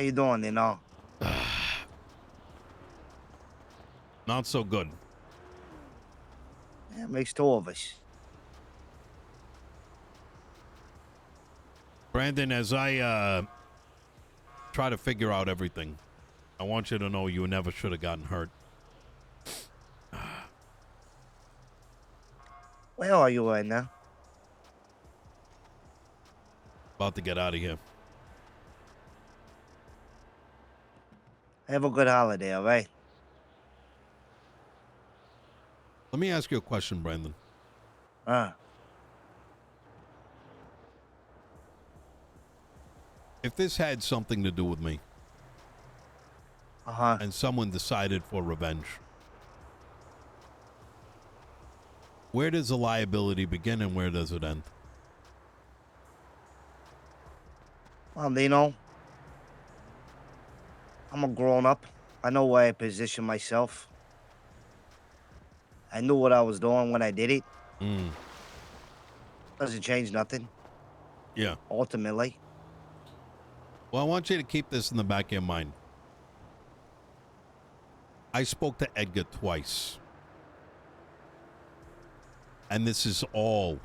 you doing, Nino? Not so good. Yeah, it makes two of us. Brandon, as I try to figure out everything, I want you to know you never should have gotten hurt. Where are you right now? About to get out of here. Have a good holiday, all right? Let me ask you a question, Brandon. Uh, If this had something to do with me uh-huh. and someone decided for revenge, where does the liability begin and where does it end? Well, Nino, I'm a grown-up. I know where I position myself. I knew what I was doing when I did it. Mm, Doesn't change nothing, yeah. ultimately. Well, I want you to keep this in the back of your mind. I spoke to Edgar twice. And this is all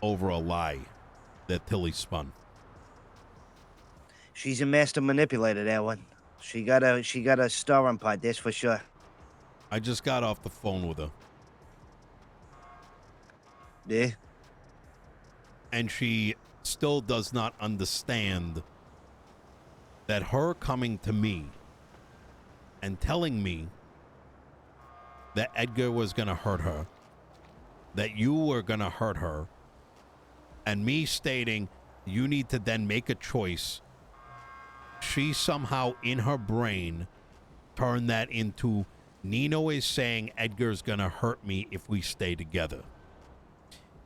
over a lie that Tilly spun. She's a master manipulator, that one. She got a stirring pot, that's for sure. I just got off the phone with her. Yeah? And she still does not understand that her coming to me and telling me that Edgar was going to hurt her, that you were going to hurt her, and me stating you need to then make a choice, she somehow in her brain turned that into Nino is saying Edgar's going to hurt me if we stay together.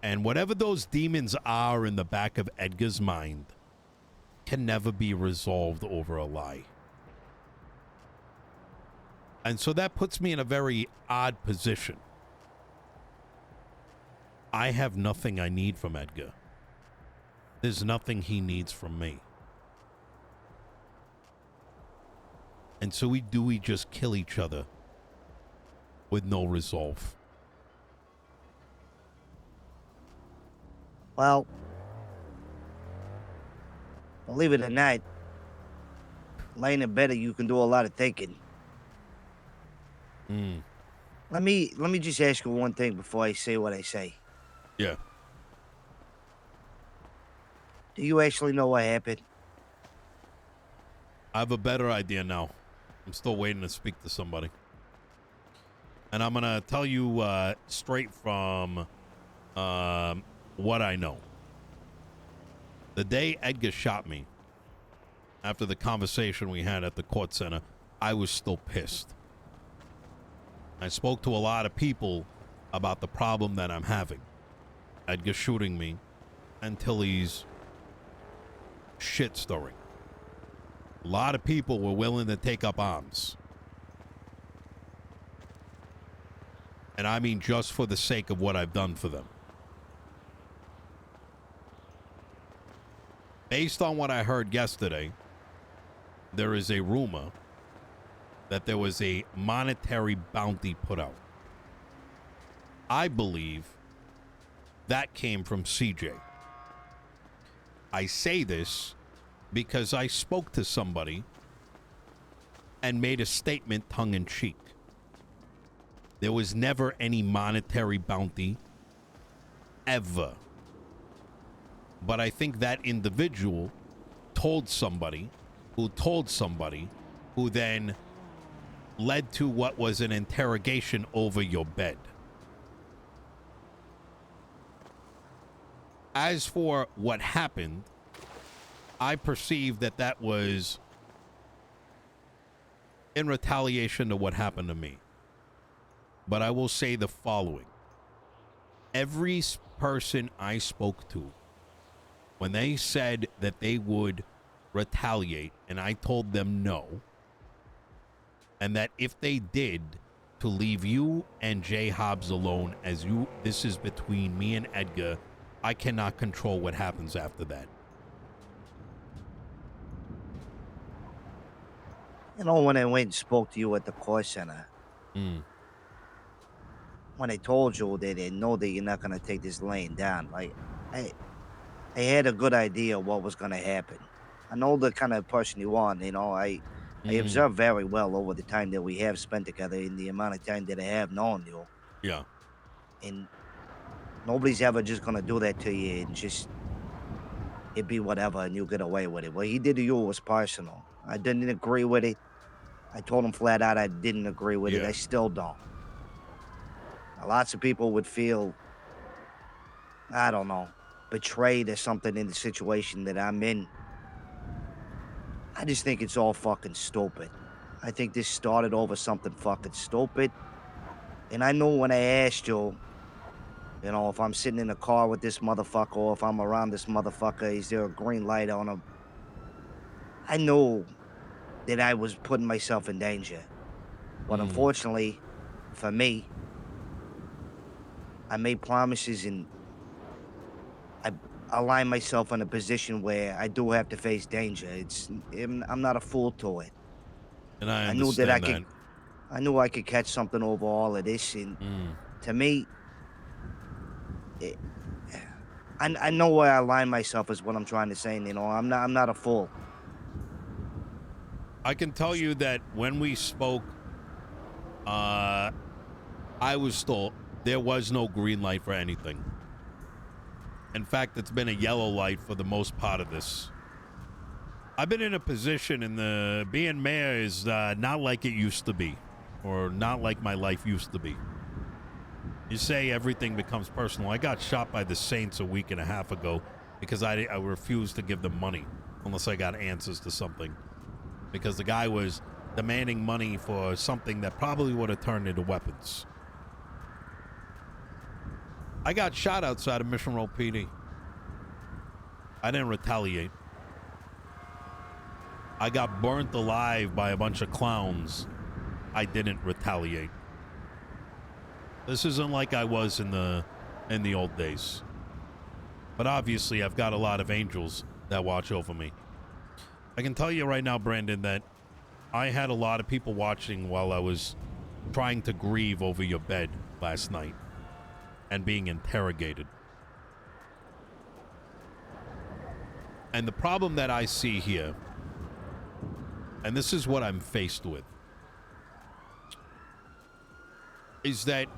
And whatever those demons are in the back of Edgar's mind can never be resolved over a lie. And so that puts me in a very odd position. I have nothing I need from Edgar. There's nothing he needs from me. And so we just kill each other with no resolve. Well, believe it or not, laying in bed, you can do a lot of thinking. Let me just ask you one thing before I say what I say. Yeah. Do you actually know what happened? I have a better idea now. I'm still waiting to speak to somebody. And I'm going to tell you straight from what I know. The day Edgar shot me, after the conversation we had at the court center, I was still pissed. I spoke to a lot of people about the problem that I'm having. Edgar shooting me until he's shit stirring. A lot of people were willing to take up arms. And I mean just for the sake of what I've done for them. Based on what I heard yesterday, there is a rumor that there was a monetary bounty put out. I believe that came from CJ. I say this because I spoke to somebody and made a statement tongue-in-cheek. There was never any monetary bounty, ever. But I think that individual told somebody, who then led to what was an interrogation over your bed. As for what happened, I perceive that that was in retaliation to what happened to me. But I will say the following. Every person I spoke to, when they said that they would retaliate, and I told them no, and that if they did, to leave you and J Hobbs alone, as this is between me and Edgar, I cannot control what happens after that. You know, when I went and spoke to you at the call center, Mm, when I told you that they know that you're not gonna take this laying down, like I I had a good idea what was gonna happen. I know the kind of person you are, you know, I mm, observed very well over the time that we have spent together and the amount of time that I have known you. yeah. And nobody's ever just gonna do that to you and just it be whatever and you get away with it. What he did to you was personal. I didn't agree with it. I told him flat out I didn't agree with it. I Yeah. still don't. Now, lots of people would feel, I don't know, betrayed or something in the situation that I'm in. I just think it's all fucking stupid. I think this started over something fucking stupid. And I know when I asked you, you know, if I'm sitting in a car with this motherfucker or if I'm around this motherfucker, is there a green light on him? I know that I was putting myself in danger. But Mm, unfortunately for me, I made promises and I align myself in a position where I do have to face danger. I'm not a fool to it. and I I knew that I understand could that. I knew I could catch something over all of this, and Mm. to me, it, I know where I align myself is what I'm trying to say. You know, I'm not a fool. I can tell you that when we spoke, uh, I was told there was no green light for anything. In fact, it's been a yellow light for the most part of this. I've been in a position in the being mayor is not like it used to be, or not like my life used to be. You say everything becomes personal. I got shot by the Saints a week and a half ago because I refused to give them money unless I got answers to something. Because the guy was demanding money for something that probably would have turned into weapons. I got shot outside of Mission Row PD. I didn't retaliate. I got burnt alive by a bunch of clowns. I didn't retaliate. This isn't like I was in the old days. But obviously I've got a lot of angels that watch over me. I can tell you right now, Brandon, that I had a lot of people watching while I was trying to grieve over your bed last night and being interrogated. And the problem that I see here, and this is what I'm faced with, is that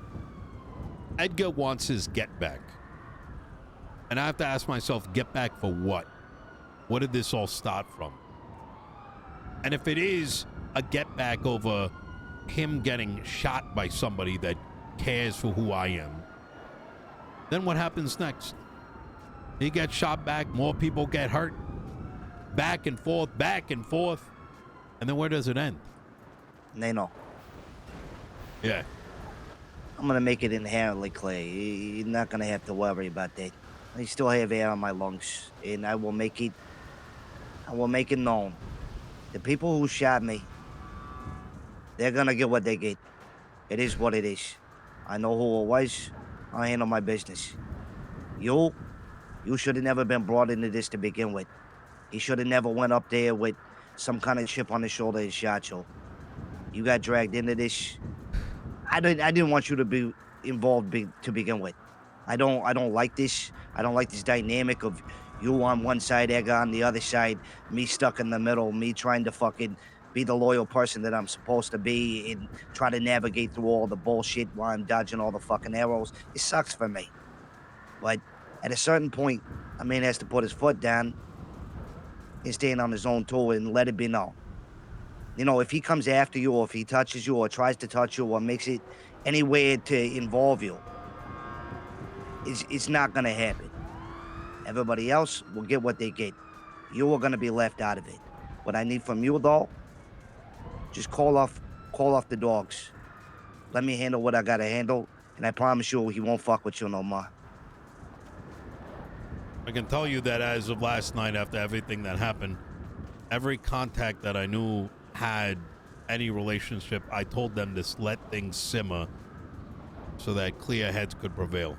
Edgar wants his get back. And I have to ask myself, get back for what? What did this all start from? And if it is a get back over him getting shot by somebody that cares for who I am, then what happens next? He gets shot back, more people get hurt, back and forth, and then where does it end? Nino, Yeah. I'm gonna make it inherently clear. You're not gonna have to worry about that. I still have air in my lungs, and I will make it known. The people who shot me, they're gonna get what they get. It is what it is. I know who it was. I handle my business. You, you should have never been brought into this to begin with. He should have never went up there with some kind of chip on his shoulder and shot you. You got dragged into this. I didn't want you to be involved to begin with. I don't like this. I don't like this dynamic of you on one side, Edgar on the other side, me stuck in the middle, me trying to fucking be the loyal person that I'm supposed to be and try to navigate through all the bullshit while I'm dodging all the fucking arrows. It sucks for me. But at a certain point, a man has to put his foot down and stand on his own toe and let it be known. You know, if he comes after you or if he touches you or tries to touch you or makes it any way to involve you, it's not gonna happen. Everybody else will get what they get. You are gonna be left out of it. What I need from you though, just call off the dogs. Let me handle what I gotta handle, and I promise you he won't fuck with you no more. I can tell you that as of last night, after everything that happened, every contact that I knew had any relationship, I told them to let things simmer so that clear heads could prevail.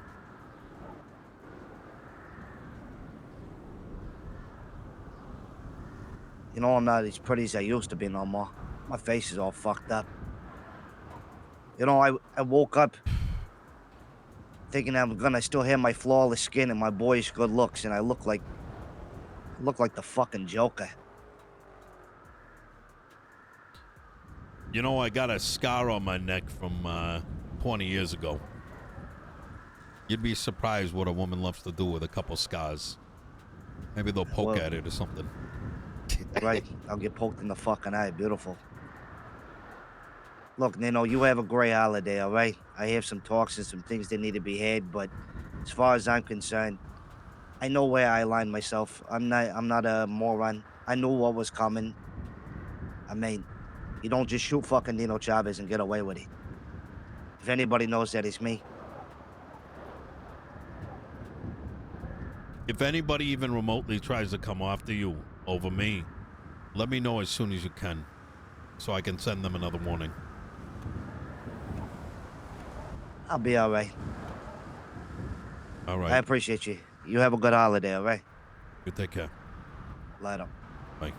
You know I'm not as pretty as I used to be no more. My face is all fucked up. You know, I woke up thinking I'm gonna still have my flawless skin and my boyish good looks, and I look like the fucking Joker. You know, I got a scar on my neck from 20 years ago. You'd be surprised what a woman loves to do with a couple scars. Maybe they'll poke Well, at it or something. right, I'll get poked in the fucking eye. Beautiful. Look, Nino, you have a great holiday, all right? I have some talks and some things that need to be had, but as far as I'm concerned, I know where I aligned myself. I'm not a moron. I knew what was coming. I mean, you don't just shoot fucking Nino Chavez and get away with it. If anybody knows that, it's me. If anybody even remotely tries to come after you over me, let me know as soon as you can so I can send them another warning. I'll be all right. All right. I appreciate you. You have a good holiday, all right? You take care. Light up. Bye.